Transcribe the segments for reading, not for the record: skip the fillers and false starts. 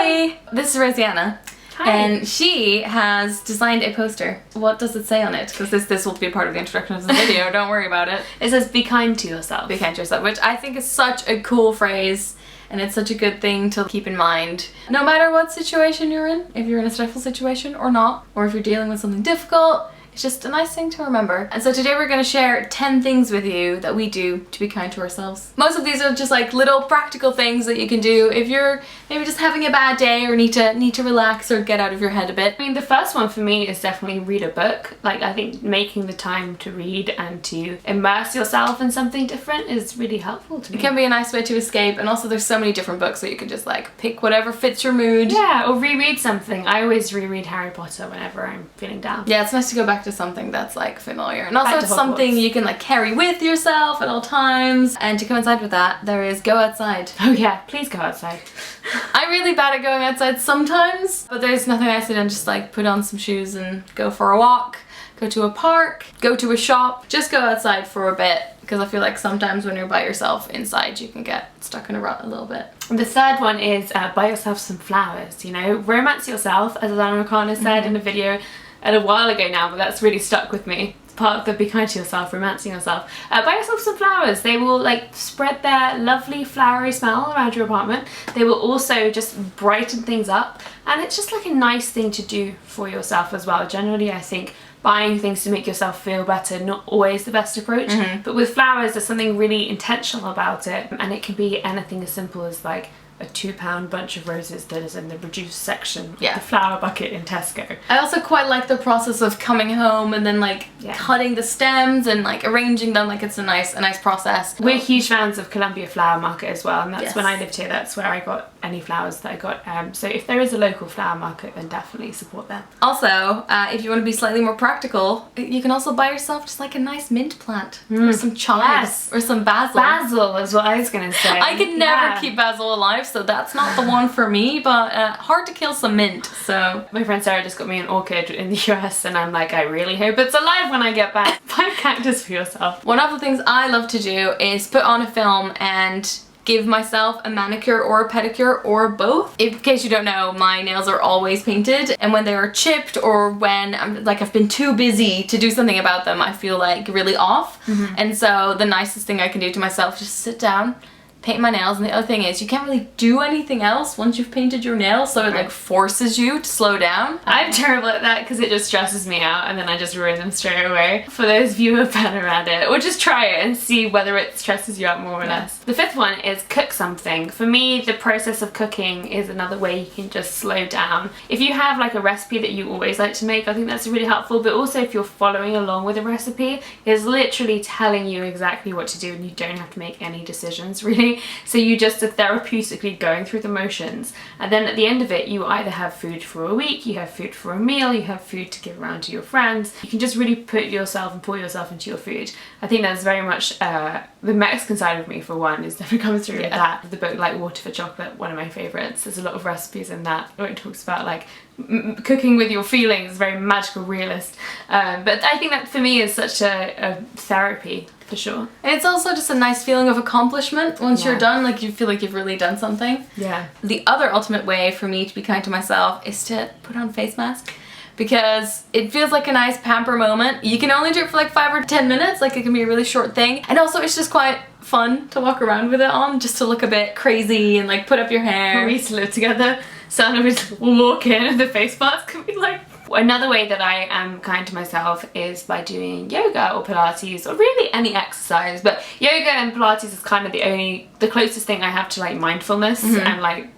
Hi! This is Rosianna. Hi. And she has designed a poster. What does it say on it? Because this will be part of the introduction of the video, don't worry about it. It says, be kind to yourself. Be kind to yourself, which I think is such a cool phrase. And it's such a good thing to keep in mind. No matter what situation you're in, if you're in a stressful situation or not, or if you're dealing with something difficult, it's just a nice thing to remember. And so today we're going to share 10 things with you that we do to be kind to ourselves. Most of these are just like little practical things that you can do if you're maybe just having a bad day or need to relax or get out of your head a bit. I mean, the first one for me is definitely read a book. Like, I think making the time to read and to immerse yourself in something different is really helpful to me. It can be a nice way to escape, and also there's so many different books that you can just like pick whatever fits your mood. Yeah, or reread something. I always reread Harry Potter whenever I'm feeling down. Yeah, it's nice to go back to something that's like familiar, and also Back to it's something Hogwarts. you can like carry with yourself at all times. And to coincide with that, there is go outside. Oh yeah, please go outside. I'm really bad at going outside sometimes, but there's nothing nicer than just like put on some shoes and go for a walk, go to a park, go to a shop, just go outside for a bit, because I feel like sometimes when you're by yourself inside you can get stuck in a rut a little bit. The third one is buy yourself some flowers, you know, romance yourself, as Anna O'Connor said in a video a while ago now, but that's really stuck with me. It's part of the be kind to yourself, romancing yourself. Buy yourself some flowers. They will like spread their lovely flowery smell around your apartment. They will also just brighten things up, and it's just like a nice thing to do for yourself as well. Generally, I think buying things to make yourself feel better, not always the best approach, but with flowers there's something really intentional about it, and it can be anything as simple as like a £2 bunch of roses that is in the reduced section of the flower bucket in Tesco. I also quite like the process of coming home and then like cutting the stems and like arranging them. Like it's a nice process. We're huge fans of Columbia Flower Market as well, and that's when I lived here, that's where I got any flowers that I got. So if there is a local flower market, then definitely support them. Also, if you want to be slightly more practical, you can also buy yourself just like a nice mint plant or some chives or some basil. Basil is what I was gonna say. I could never keep basil alive, so that's not the one for me, but hard to kill some mint. So my friend Sarah just got me an orchid in the US, and I'm like, I really hope it's alive when I get back. Buy a cactus for yourself. One of the things I love to do is put on a film and give myself a manicure or a pedicure or both. In case you don't know, my nails are always painted, and when they are chipped or when I've been too busy to do something about them, I feel like really off. And so the nicest thing I can do to myself is just sit down, paint my nails. And the other thing is you can't really do anything else once you've painted your nails, so it like forces you to slow down. I'm terrible at that because it just stresses me out, and then I just ruin them straight away. For those of you who are better at it, or just try it and see whether it stresses you out more or less. The fifth one is cook something. For me, the process of cooking is another way you can just slow down. If you have like a recipe that you always like to make, I think that's really helpful, but also if you're following along with a recipe, it's literally telling you exactly what to do, and you don't have to make any decisions really. So you just are therapeutically going through the motions, and then at the end of it you either have food for a week, you have food for a meal, you have food to give around to your friends. You can just really put yourself and pour yourself into your food. I think that's very much the Mexican side of me, for one, is definitely comes through with that. The book like Water for Chocolate, one of my favourites. There's a lot of recipes in that where it talks about like cooking with your feelings, very magical realist. But I think that for me is such a therapy. For sure. And it's also just a nice feeling of accomplishment once you're done, like you feel like you've really done something. Yeah. The other ultimate way for me to be kind to myself is to put on a face mask, because it feels like a nice pamper moment. You can only do it for like 5 or 10 minutes, like it can be a really short thing, and also it's just quite fun to walk around with it on, just to look a bit crazy and like put up your hair. When we used to live together, Sana would walk in and the face mask and be like... Another way that I am kind to myself is by doing yoga or Pilates, or really any exercise, but yoga and Pilates is kind of the closest thing I have to like mindfulness and like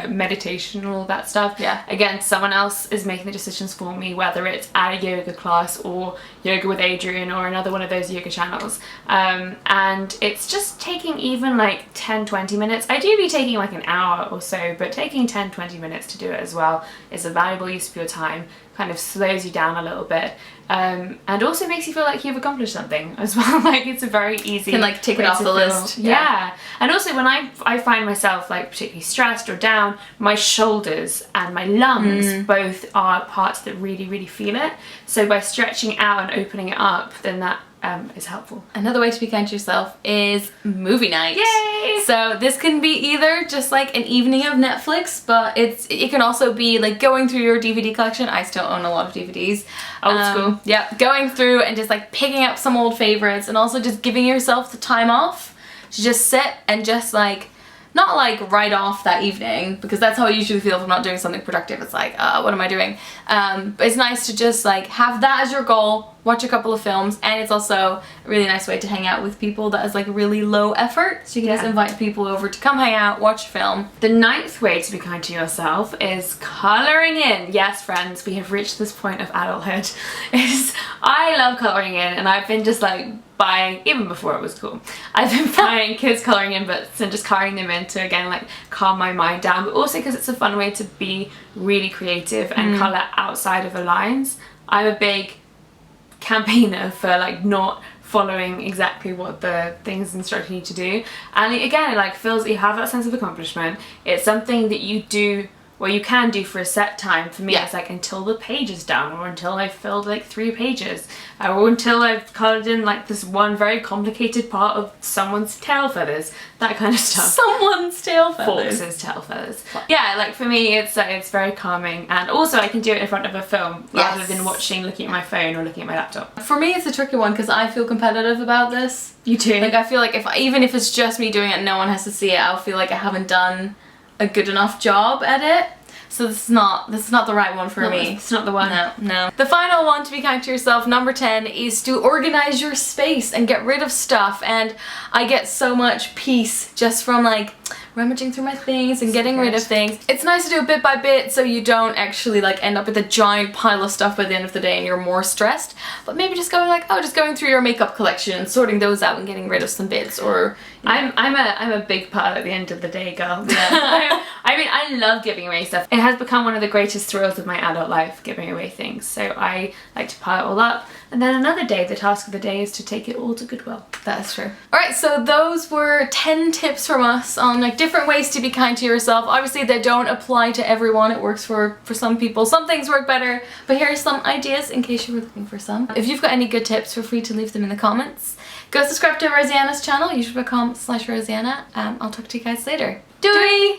meditation and all that stuff. Again, someone else is making the decisions for me, whether it's at a yoga class or Yoga with Adrian or another one of those yoga channels, and it's just taking even like 10-20 minutes, ideally taking like an hour or so, but taking 10-20 minutes to do it as well is a valuable use of your time. Kind of slows you down a little bit, and also makes you feel like you've accomplished something as well. Like it's a very easy, can like tick it off the list. Yeah. And also when I find myself like particularly stressed or down, my shoulders and my lungs both are parts that really feel it. So by stretching out and opening it up, then that is helpful. Another way to be kind to yourself is movie night. Yay! So this can be either just like an evening of Netflix, but it can also be like going through your DVD collection. I still own a lot of DVDs. Old school. Yeah, going through and just like picking up some old favorites, and also just giving yourself the time off to just sit and just like, not like write off that evening, because that's how I usually feel if I'm not doing something productive. It's like, what am I doing? But it's nice to just like have that as your goal, watch a couple of films, and it's also a really nice way to hang out with people that is like really low effort. So you can just invite people over to come hang out, watch a film. The 9th way to be kind to yourself is colouring in. Yes, friends, we have reached this point of adulthood. I love colouring in, and I've been just like buying, even before it was cool, I've been buying kids colouring in books and just colouring them in to again like calm my mind down, but also because it's a fun way to be really creative and colour outside of the lines. I'm a big campaigner for like not following exactly what the things instructing you to do, and again it like feels that you have that sense of accomplishment. It's something that you do, well, you can do for a set time. For me, it's like until the page is done, or until I've filled like 3 pages, or until I've coloured in like this one very complicated part of someone's tail feathers, that kind of stuff. Someone's tail feathers. Fox's tail feathers. Yeah, like for me it's very calming, and also I can do it in front of a film rather than looking at my phone or looking at my laptop. For me it's a tricky one because I feel competitive about this. You too? Like I feel like even if it's just me doing it and no one has to see it, I'll feel like I haven't done a good enough job at it. So this is not the right one for me. It's not the one. No. The final one to be kind to yourself, number 10, is to organize your space and get rid of stuff. And I get so much peace just from like rummaging through my things and getting rid of things. It's nice to do it bit by bit so you don't actually like end up with a giant pile of stuff by the end of the day and you're more stressed. But maybe just going like, just going through your makeup collection and sorting those out and getting rid of some bits, or I'm a big part at the end of the day, girl. Yeah. I mean, I love giving away stuff. It has become one of the greatest thrills of my adult life, giving away things. So I like to pile it all up. And then another day, the task of the day is to take it all to Goodwill. That's true. Alright, so those were 10 tips from us on like different ways to be kind to yourself. Obviously they don't apply to everyone. It works for some people. Some things work better, but here are some ideas in case you were looking for some. If you've got any good tips, feel free to leave them in the comments. Go subscribe to Rosianna's channel, youtube.com/Rosianna. I'll talk to you guys later. Doei!